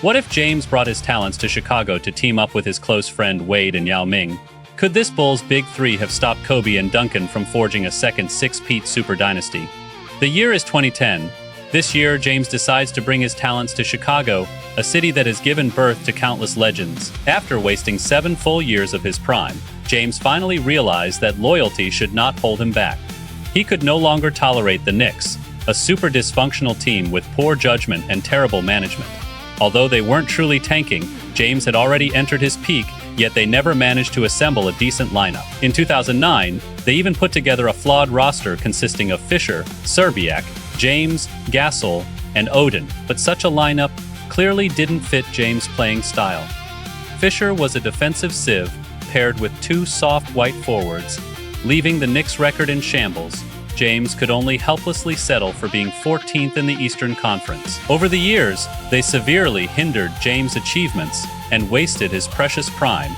What if James brought his talents to Chicago to team up with his close friend Wade and Yao Ming? Could this Bulls Big Three have stopped Kobe and Duncan from forging a second six-peat super dynasty? The year is 2010. This year, James decides to bring his talents to Chicago, a city that has given birth to countless legends. After wasting 7 full years of his prime, James finally realized that loyalty should not hold him back. He could no longer tolerate the Knicks, a super dysfunctional team with poor judgment and terrible management. Although they weren't truly tanking, James had already entered his peak, yet they never managed to assemble a decent lineup. In 2009, they even put together a flawed roster consisting of Fisher, Serbiak, James, Gasol, and Oden, but such a lineup clearly didn't fit James' playing style. Fisher was a defensive sieve paired with 2 soft white forwards, leaving the Knicks' record in shambles. James could only helplessly settle for being 14th in the Eastern Conference. Over the years, they severely hindered James' achievements and wasted his precious prime.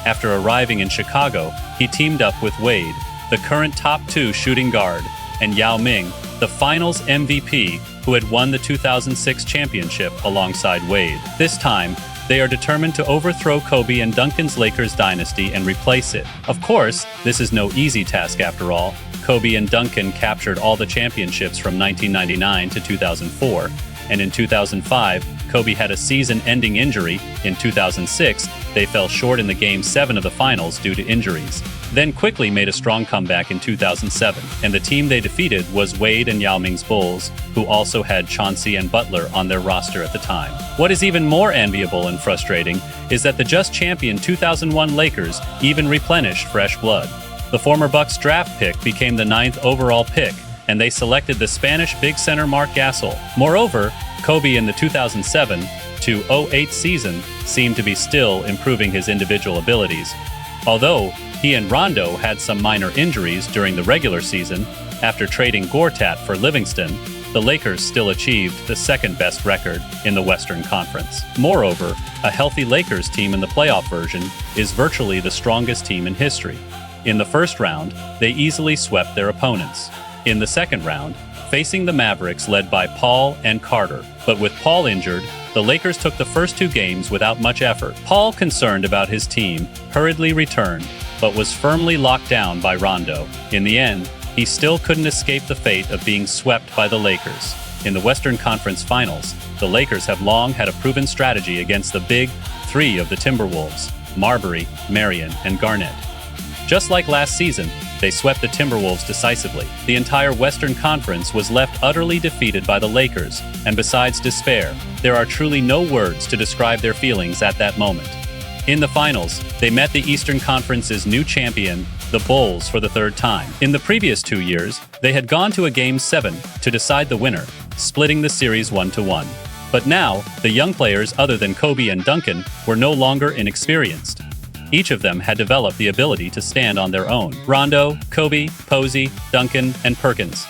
After arriving in Chicago, he teamed up with Wade, the current top 2 shooting guard, and Yao Ming, the Finals MVP, who had won the 2006 championship alongside Wade. This time, they are determined to overthrow Kobe and Duncan's Lakers dynasty and replace it. Of course, this is no easy task after all. Kobe and Duncan captured all the championships from 1999 to 2004, and in 2005, Kobe had a season-ending injury. In 2006, they fell short in the Game 7 of the finals due to injuries, then quickly made a strong comeback in 2007, and the team they defeated was Wade and Yao Ming's Bulls, who also had Chauncey and Butler on their roster at the time. What is even more enviable and frustrating is that the just champion 2001 Lakers even replenished fresh blood. The former Bucks draft pick became the 9th overall pick, and they selected the Spanish big center Marc Gasol. Moreover, Kobe in the 2007 to 08 season seemed to be still improving his individual abilities. Although he and Rondo had some minor injuries during the regular season, after trading Gortat for Livingston, the Lakers still achieved the second-best record in the Western Conference. Moreover, a healthy Lakers team in the playoff version is virtually the strongest team in history. In the first round, they easily swept their opponents. In the second round, facing the Mavericks led by Paul and Carter. But with Paul injured, the Lakers took the first 2 games without much effort. Paul, concerned about his team, hurriedly returned, but was firmly locked down by Rondo. In the end, he still couldn't escape the fate of being swept by the Lakers. In the Western Conference Finals, the Lakers have long had a proven strategy against the Big Three of the Timberwolves: Marbury, Marion, and Garnett. Just like last season, they swept the Timberwolves decisively. The entire Western Conference was left utterly defeated by the Lakers, and besides despair, there are truly no words to describe their feelings at that moment. In the finals, they met the Eastern Conference's new champion, the Bulls, for the 3rd time. In the previous 2 years, they had gone to a Game 7 to decide the winner, splitting the series 1-1. But now, the young players other than Kobe and Duncan were no longer inexperienced. Each of them had developed the ability to stand on their own. Rondo, Kobe, Posey, Duncan, and Perkins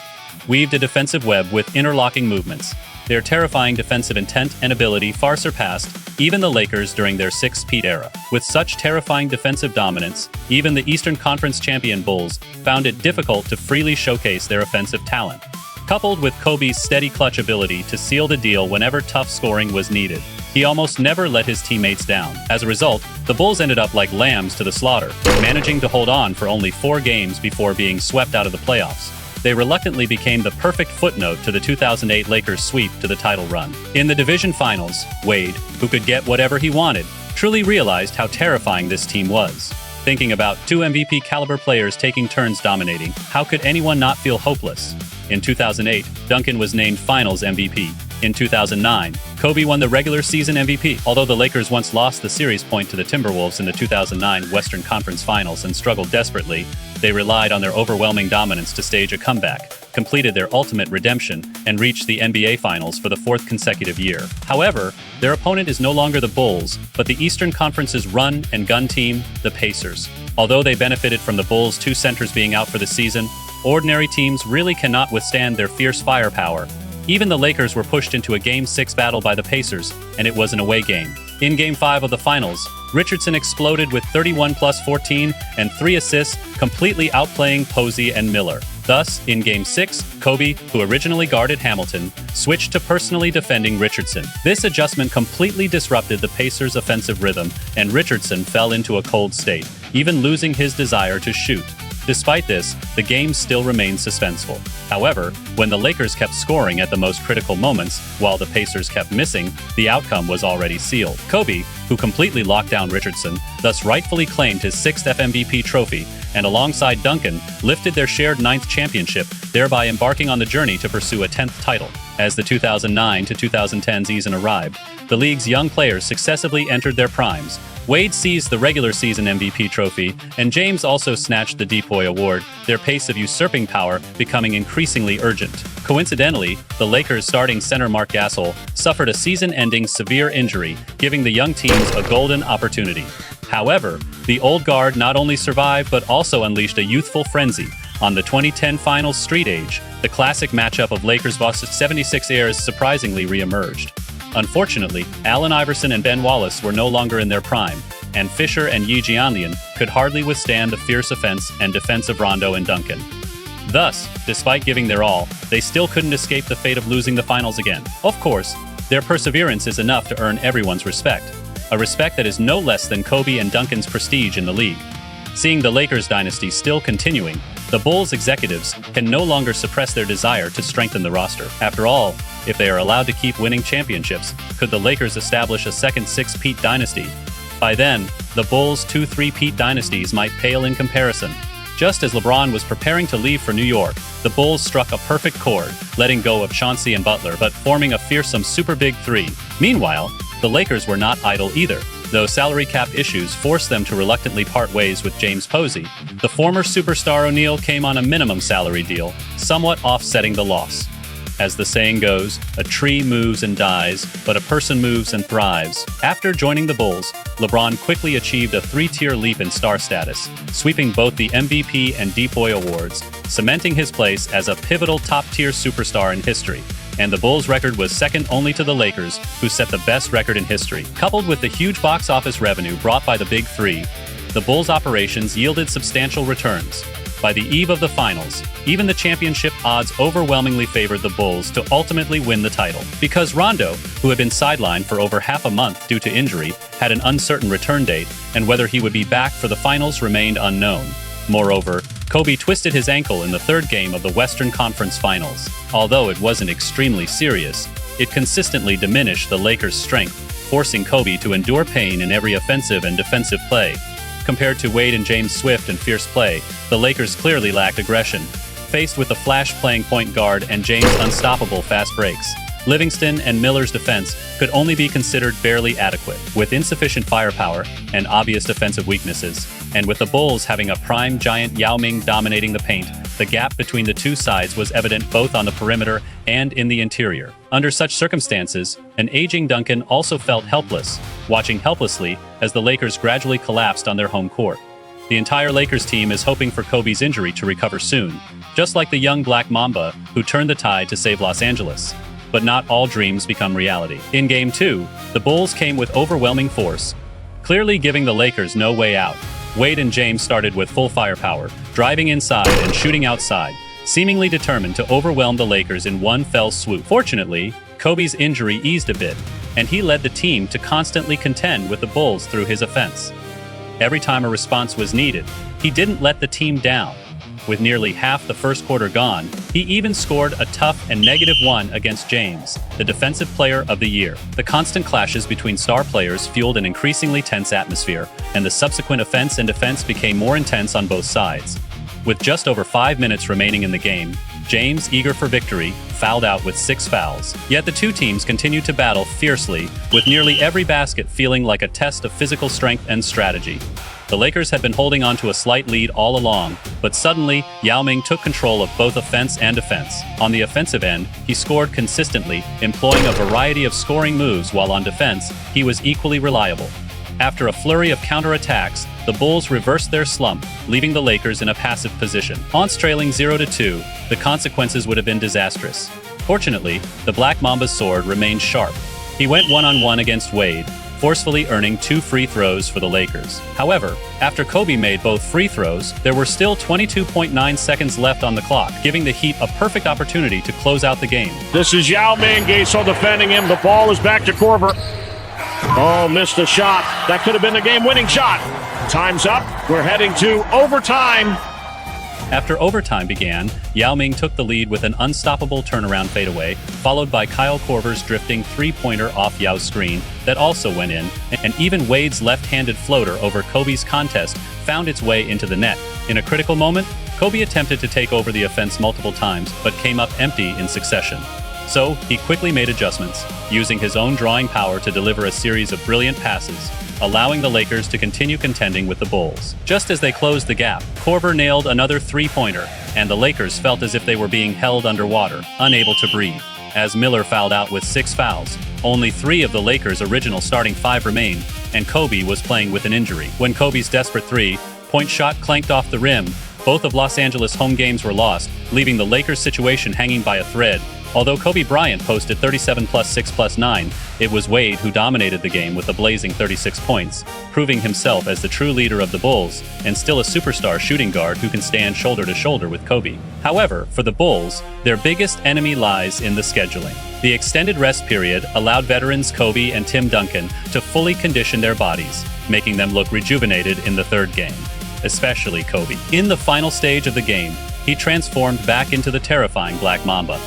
weaved a defensive web with interlocking movements. Their terrifying defensive intent and ability far surpassed even the Lakers during their 6-peat era. With such terrifying defensive dominance, even the Eastern Conference champion Bulls found it difficult to freely showcase their offensive talent. Coupled with Kobe's steady clutch ability to seal the deal whenever tough scoring was needed, he almost never let his teammates down. As a result, the Bulls ended up like lambs to the slaughter, managing to hold on for only 4 games before being swept out of the playoffs. They reluctantly became the perfect footnote to the 2008 Lakers sweep to the title run. In the division finals, Wade, who could get whatever he wanted, truly realized how terrifying this team was. Thinking about 2 MVP caliber players taking turns dominating, how could anyone not feel hopeless? In 2008, Duncan was named Finals MVP. In 2009, Kobe won the regular season MVP. Although the Lakers once lost the series point to the Timberwolves in the 2009 Western Conference Finals and struggled desperately, they relied on their overwhelming dominance to stage a comeback, completed their ultimate redemption, and reached the NBA Finals for the 4th consecutive year. However, their opponent is no longer the Bulls, but the Eastern Conference's run-and-gun team, the Pacers. Although they benefited from the Bulls' 2 centers being out for the season, ordinary teams really cannot withstand their fierce firepower. Even the Lakers were pushed into a Game 6 battle by the Pacers, and it was an away game. In Game 5 of the Finals, Richardson exploded with 31 plus 14 and 3 assists, completely outplaying Posey and Miller. Thus, in Game 6, Kobe, who originally guarded Hamilton, switched to personally defending Richardson. This adjustment completely disrupted the Pacers' offensive rhythm, and Richardson fell into a cold state, even losing his desire to shoot. Despite this, the game still remained suspenseful. However, when the Lakers kept scoring at the most critical moments, while the Pacers kept missing, the outcome was already sealed. Kobe, who completely locked down Richardson, thus rightfully claimed his 6th FMVP trophy, and alongside Duncan, lifted their shared 9th championship, thereby embarking on the journey to pursue a 10th title. As the 2009 to 2010 season arrived, the league's young players successively entered their primes. Wade seized the regular season MVP trophy, and James also snatched the Depoy Award, their pace of usurping power becoming increasingly urgent. Coincidentally, the Lakers' starting center Mark Gasol suffered a season-ending severe injury, giving the young teams a golden opportunity. However, the old guard not only survived but also unleashed a youthful frenzy. On the 2010 Finals Street Age, the classic matchup of Lakers vs. 76ers surprisingly re-emerged. Unfortunately, Allen Iverson and Ben Wallace were no longer in their prime, and Fisher and Yi Jianlian could hardly withstand the fierce offense and defense of Rondo and Duncan. Thus, despite giving their all, they still couldn't escape the fate of losing the finals again. Of course, their perseverance is enough to earn everyone's respect, a respect that is no less than Kobe and Duncan's prestige in the league. Seeing the Lakers dynasty still continuing, the Bulls executives can no longer suppress their desire to strengthen the roster. After all, if they are allowed to keep winning championships, could the Lakers establish a second six-peat dynasty? By then, the Bulls' 2 three-peat dynasties might pale in comparison. Just as LeBron was preparing to leave for New York, the Bulls struck a perfect chord, letting go of Chauncey and Butler but forming a fearsome super big three. Meanwhile, the Lakers were not idle either. Though salary cap issues forced them to reluctantly part ways with James Posey, the former superstar O'Neal came on a minimum salary deal, somewhat offsetting the loss. As the saying goes, a tree moves and dies, but a person moves and thrives. After joining the Bulls, LeBron quickly achieved a 3-tier leap in star status, sweeping both the MVP and Depoy awards, cementing his place as a pivotal top-tier superstar in history. And the Bulls' record was second only to the Lakers, who set the best record in history. Coupled with the huge box office revenue brought by the Big Three, the Bulls' operations yielded substantial returns. By the eve of the finals, even the championship odds overwhelmingly favored the Bulls to ultimately win the title. Because Rondo, who had been sidelined for over half a month due to injury, had an uncertain return date, and whether he would be back for the finals remained unknown. Moreover, Kobe twisted his ankle in the third game of the Western Conference Finals. Although it wasn't extremely serious, it consistently diminished the Lakers' strength, forcing Kobe to endure pain in every offensive and defensive play. Compared to Wade and James' swift and fierce play, the Lakers clearly lacked aggression. Faced with the Flash playing point guard and James' unstoppable fast breaks, Livingston and Miller's defense could only be considered barely adequate. With insufficient firepower and obvious defensive weaknesses, and with the Bulls having a prime giant Yao Ming dominating the paint, the gap between the two sides was evident both on the perimeter and in the interior. Under such circumstances, an aging Duncan also felt helpless, watching helplessly as the Lakers gradually collapsed on their home court. The entire Lakers team is hoping for Kobe's injury to recover soon, just like the young Black Mamba who turned the tide to save Los Angeles. But not all dreams become reality. In Game 2, the Bulls came with overwhelming force, clearly giving the Lakers no way out. Wade and James started with full firepower, driving inside and shooting outside, seemingly determined to overwhelm the Lakers in one fell swoop. Fortunately, Kobe's injury eased a bit, and he led the team to constantly contend with the Bulls through his offense. Every time a response was needed, he didn't let the team down. With nearly half the first quarter gone, he even scored a tough and -1 against James, the Defensive Player of the Year. The constant clashes between star players fueled an increasingly tense atmosphere, and the subsequent offense and defense became more intense on both sides. With just over 5 minutes remaining in the game, James, eager for victory, fouled out with 6 fouls. Yet the two teams continued to battle fiercely, with nearly every basket feeling like a test of physical strength and strategy. The Lakers had been holding on to a slight lead all along, but suddenly, Yao Ming took control of both offense and defense. On the offensive end, he scored consistently, employing a variety of scoring moves, while on defense, he was equally reliable. After a flurry of counterattacks, the Bulls reversed their slump, leaving the Lakers in a passive position. Once trailing 0-2, the consequences would have been disastrous. Fortunately, the Black Mamba's sword remained sharp. He went one-on-one against Wade, forcefully earning 2 free throws for the Lakers. However, after Kobe made both free throws, there were still 22.9 seconds left on the clock, giving the Heat a perfect opportunity to close out the game. This is Yao Ming, Gasol defending him. The ball is back to Korver. Oh, missed a shot. That could have been the game-winning shot. Time's up. We're heading to overtime. After overtime began, Yao Ming took the lead with an unstoppable turnaround fadeaway, followed by Kyle Korver's drifting three-pointer off Yao's screen that also went in, and even Wade's left-handed floater over Kobe's contest found its way into the net. In a critical moment, Kobe attempted to take over the offense multiple times, but came up empty in succession. So, he quickly made adjustments, using his own drawing power to deliver a series of brilliant passes, allowing the Lakers to continue contending with the Bulls. Just as they closed the gap, Korver nailed another three-pointer, and the Lakers felt as if they were being held underwater, unable to breathe. As Miller fouled out with 6 fouls, only 3 of the Lakers' original starting 5 remained, and Kobe was playing with an injury. When Kobe's desperate three-point shot clanked off the rim, both of Los Angeles' home games were lost, leaving the Lakers' situation hanging by a thread. Although Kobe Bryant posted 37 plus 6 plus 9, it was Wade who dominated the game with a blazing 36 points, proving himself as the true leader of the Bulls and still a superstar shooting guard who can stand shoulder to shoulder with Kobe. However, for the Bulls, their biggest enemy lies in the scheduling. The extended rest period allowed veterans Kobe and Tim Duncan to fully condition their bodies, making them look rejuvenated in the third game, especially Kobe. In the final stage of the game, he transformed back into the terrifying Black Mamba,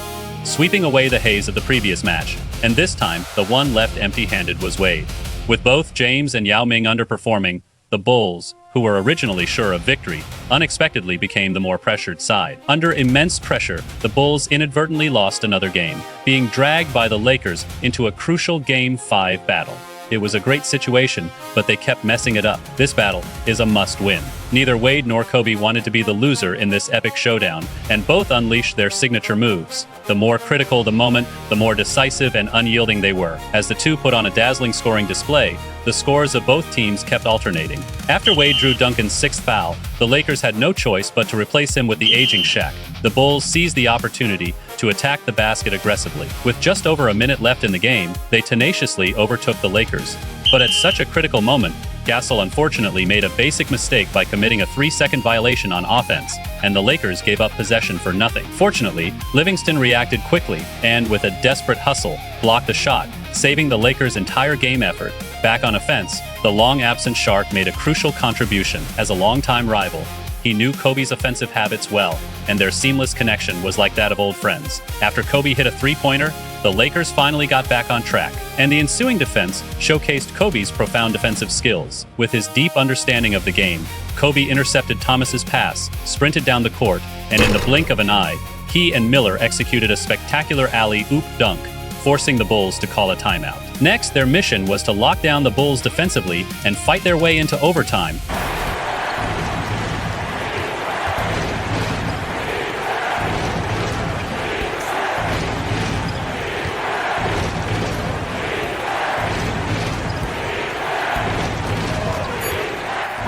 sweeping away the haze of the previous match, and this time, the one left empty-handed was Wade. With both James and Yao Ming underperforming, the Bulls, who were originally sure of victory, unexpectedly became the more pressured side. Under immense pressure, the Bulls inadvertently lost another game, being dragged by the Lakers into a crucial Game 5 battle. It was a great situation, but they kept messing it up. This battle is a must-win. Neither Wade nor Kobe wanted to be the loser in this epic showdown, and both unleashed their signature moves. The more critical the moment, the more decisive and unyielding they were. As the two put on a dazzling scoring display, the scores of both teams kept alternating. After Wade drew Duncan's 6th foul, the Lakers had no choice but to replace him with the aging Shaq. The Bulls seized the opportunity to attack the basket aggressively. With just over a minute left in the game, they tenaciously overtook the Lakers. But at such a critical moment, Gasol unfortunately made a basic mistake by committing a 3-second violation on offense, and the Lakers gave up possession for nothing. Fortunately, Livingston reacted quickly and, with a desperate hustle, blocked the shot, saving the Lakers' entire game effort. Back on offense, the long-absent Shark made a crucial contribution. As a longtime rival, he knew Kobe's offensive habits well, and their seamless connection was like that of old friends. After Kobe hit a three-pointer, the Lakers finally got back on track, and the ensuing defense showcased Kobe's profound defensive skills. With his deep understanding of the game, Kobe intercepted Thomas's pass, sprinted down the court, and in the blink of an eye, he and Miller executed a spectacular alley-oop dunk, forcing the Bulls to call a timeout. Next, their mission was to lock down the Bulls defensively and fight their way into overtime.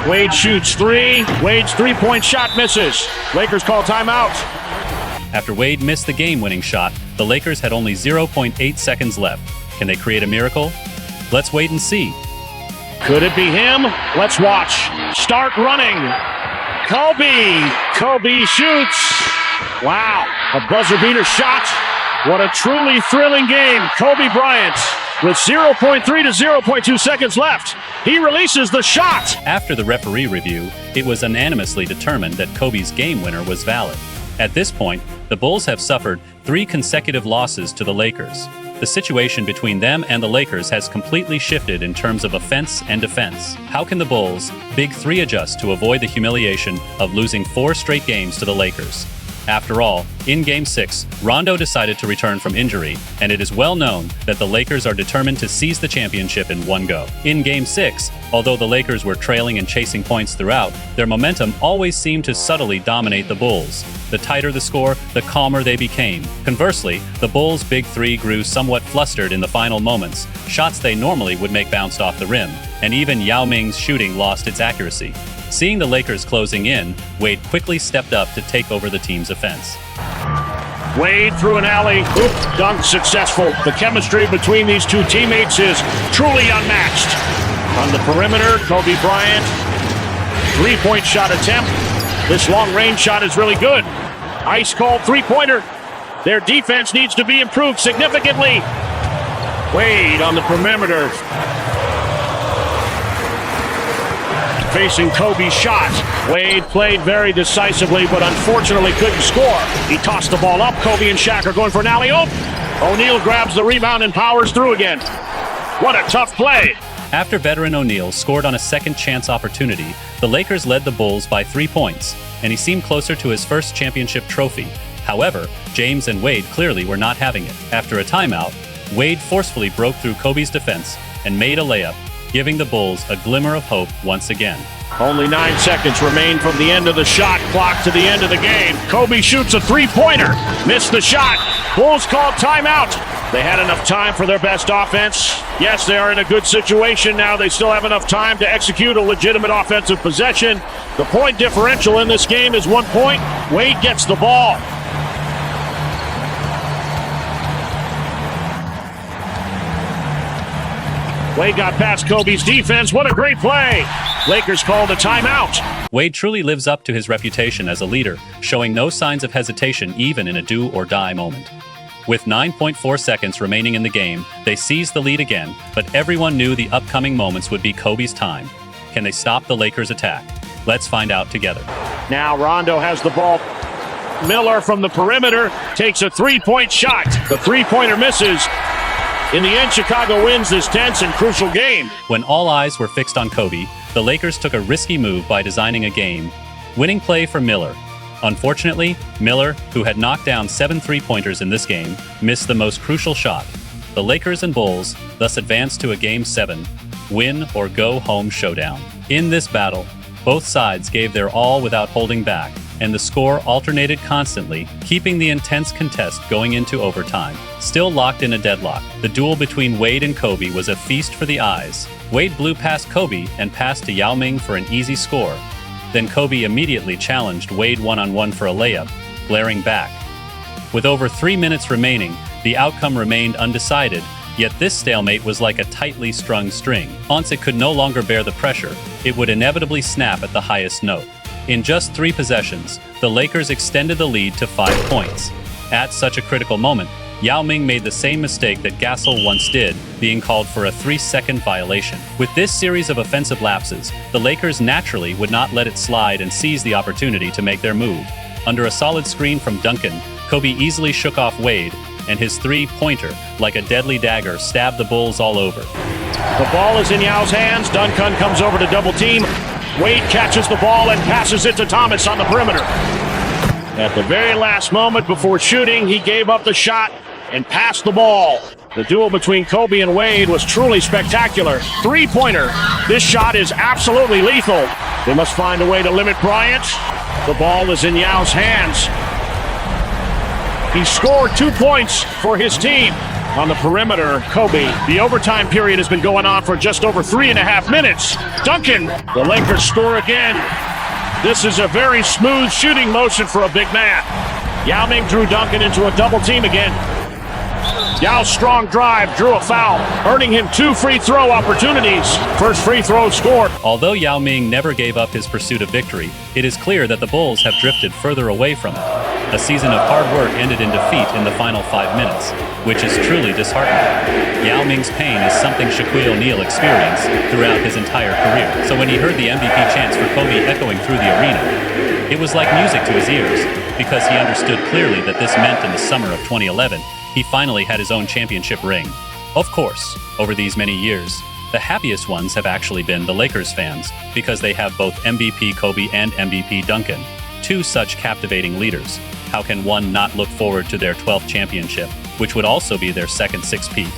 Wade shoots 3. Wade's three-point shot misses. Lakers call timeout. After Wade missed the game-winning shot, the Lakers had only 0.8 seconds left. Can they create a miracle? Let's wait and see. Could it be him? Let's watch. Start running. Kobe shoots. Wow, a buzzer-beater shot. What a truly thrilling game. Kobe Bryant with 0.3 to 0.2 seconds left. He releases the shot. After the referee review, it was unanimously determined that Kobe's game winner was valid. At this point, the Bulls have suffered 3 consecutive losses to the Lakers. The situation between them and the Lakers has completely shifted in terms of offense and defense. How can the Bulls' Big Three adjust to avoid the humiliation of losing 4 straight games to the Lakers? After all, in Game 6, Rondo decided to return from injury, and it is well known that the Lakers are determined to seize the championship in one go. In Game 6, although the Lakers were trailing and chasing points throughout, their momentum always seemed to subtly dominate the Bulls. The tighter the score, the calmer they became. Conversely, the Bulls' Big Three grew somewhat flustered in the final moments. Shots they normally would make bounced off the rim, and even Yao Ming's shooting lost its accuracy. Seeing the Lakers closing in, Wade quickly stepped up to take over the team's offense. Wade through an alley. Oop, dunk successful. The chemistry between these two teammates is truly unmatched. On the perimeter, Kobe Bryant. Three-point shot attempt. This long-range shot is really good. Ice-cold three-pointer. Their defense needs to be improved significantly. Wade on the perimeter. Facing Kobe's shot. Wade played very decisively, but unfortunately couldn't score. He tossed the ball up. Kobe and Shaq are going for an alley-oop. O'Neal grabs the rebound and powers through again. What a tough play. After veteran O'Neal scored on a second chance opportunity, the Lakers led the Bulls by 3 points, and he seemed closer to his first championship trophy. However, James and Wade clearly were not having it. After a timeout, Wade forcefully broke through Kobe's defense and made a layup, giving the Bulls a glimmer of hope once again. Only 9 seconds remain from the end of the shot clock to the end of the game. Kobe shoots a three-pointer. Missed the shot. Bulls called timeout. They had enough time for their best offense. Yes, they are in a good situation now. They still have enough time to execute a legitimate offensive possession. The point differential in this game is 1 point. Wade gets the ball. Wade got past Kobe's defense. What a great play. Lakers called a timeout. Wade truly lives up to his reputation as a leader, showing no signs of hesitation even in a do-or-die moment. With 9.4 seconds remaining in the game, they seized the lead again, but everyone knew the upcoming moments would be Kobe's time. Can they stop the Lakers' attack? Let's find out together. Now Rondo has the ball. Miller from the perimeter takes a three-point shot. The three-pointer misses. In the end, Chicago wins this tense and crucial game. When all eyes were fixed on Kobe, the Lakers took a risky move by designing a game-winning play for Miller. Unfortunately, Miller, who had knocked down 7 three-pointers in this game, missed the most crucial shot. The Lakers and Bulls thus advanced to a Game 7, win-or-go-home showdown. In this battle, both sides gave their all without holding back, and the score alternated constantly, keeping the intense contest going into overtime. Still locked in a deadlock, the duel between Wade and Kobe was a feast for the eyes. Wade blew past Kobe and passed to Yao Ming for an easy score. Then Kobe immediately challenged Wade one-on-one for a layup, glaring back. With over 3 minutes remaining, the outcome remained undecided, yet this stalemate was like a tightly strung string. Once it could no longer bear the pressure, it would inevitably snap at the highest note. In just 3 possessions, the Lakers extended the lead to 5 points. At such a critical moment, Yao Ming made the same mistake that Gasol once did, being called for a 3-second violation. With this series of offensive lapses, the Lakers naturally would not let it slide and seize the opportunity to make their move. Under a solid screen from Duncan, Kobe easily shook off Wade, and his three-pointer, like a deadly dagger, stabbed the Bulls all over. The ball is in Yao's hands. Duncan comes over to double team. Wade catches the ball and passes it to Thomas on the perimeter. At the very last moment before shooting, he gave up the shot and passed the ball. The duel between Kobe and Wade was truly spectacular. Three-pointer. This shot is absolutely lethal. They must find a way to limit Bryant. The ball is in Yao's hands. He scored 2 points for his team. On the perimeter, Kobe. The overtime period has been going on for just over 3.5 minutes. Duncan, the Lakers score again. This is a very smooth shooting motion for a big man. Yao Ming drew Duncan into a double team again. Yao's strong drive drew a foul, earning him 2 free throw opportunities. First free throw scored. Although Yao Ming never gave up his pursuit of victory, it is clear that the Bulls have drifted further away from it. A season of hard work ended in defeat in the final 5 minutes, which is truly disheartening. Yao Ming's pain is something Shaquille O'Neal experienced throughout his entire career. So when he heard the MVP chants for Kobe echoing through the arena, it was like music to his ears, because he understood clearly that this meant in the summer of 2011, he finally had his own championship ring. Of course, over these many years, the happiest ones have actually been the Lakers fans, because they have both MVP Kobe and MVP Duncan, 2 such captivating leaders. How can one not look forward to their 12th championship, which would also be their second 6-peat?